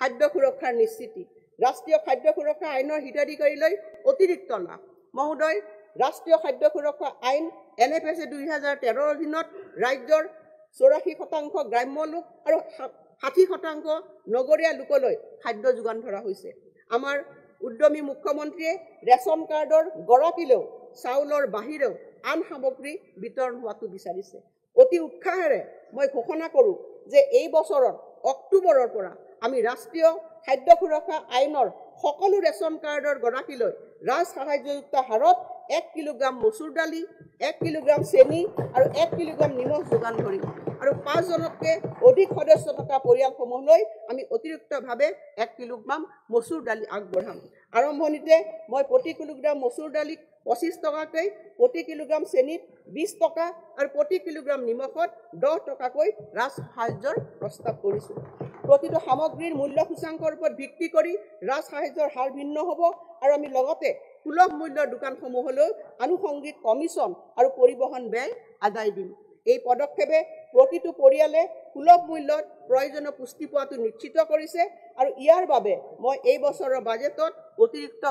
খাদ্য সুৰক্ষাৰ নিশ্চিতি, ৰাষ্ট্ৰীয় খাদ্য সুৰক্ষা আইনৰ হিতাধিকাৰীলৈ অতিৰিক্ত লাভ। মহোদয়, ৰাষ্ট্ৰীয় খাদ্য সুৰক্ষা আইন NFSA 2013 অধীনত ৰাজ্যৰ 84% গ্ৰাম্য লোক আৰু 60% নগৰীয়া লোকলৈ খাদ্য যোগান ধৰা হৈছে। আমাৰ উদ্যমী মুখ্যমন্ত্ৰীয়ে ৰেচন কাৰ্ডৰ গৰাকীলৈও চাউলৰ বাহিৰেও আন সামগ্ৰী বিতৰণ হোৱাটো বিচাৰিছে। অতি উৎসাহেৰে মই ঘোষণা কৰোঁ যে এই বছৰৰ অক্টোবৰৰ পৰা আমি ৰাষ্ট্ৰীয় খাদ্য সুৰক্ষা আইনৰ সকলো ৰেচন কাৰ্ডৰ গৰাকীলৈ ৰাজ সাহায্যযুক্ত হাৰত 1 কিলোগ্ৰাম মচুৰ দালি, 1 কিলোগ্ৰাম চেনি আৰু 1 কিলোগ্ৰাম নিমখ যোগান ধৰিম আৰু 5 জনতকৈ অধিক সদস্য থকা পৰিয়ালসমূহলৈ আমি অতিৰিক্তভাৱে 1 কিলোগ্ৰাম মচুৰ দালি আগবঢ়াম। আৰম্ভণিতে মই প্ৰতি কিলোগ্ৰাম মচুৰ দালিত 25 টকাকৈ, প্ৰতি কিলোগ্ৰাম চেনিত 20 টকা আৰু প্ৰতি কিলোগ্ৰাম নিমখত 10 টকাকৈ ৰাজ সাহায্যৰ প্ৰস্তাৱ কৰিছোঁ। প্ৰতিটো সামগ্ৰীৰ মূল্য সূচাংকৰ ওপৰত ভিত্তি কৰি ৰাজ সাহায্যৰ হাৰ ভিন্ন হ'ব আৰু আমি লগতে সুলভ মূল্যৰ দোকানসমূহলৈ আনুষংগিক কমিশ্যন আৰু পৰিবহণ ব্যয় আদায় দিম। এই পদক্ষেপে প্ৰতিটো পৰিয়ালে সুলভ মূল্যত প্ৰয়োজনীয় পুষ্টি পোৱাটো নিশ্চিত কৰিছে আৰু ইয়াৰ বাবে মই এই বছৰৰ বাজেটত অতিৰিক্ত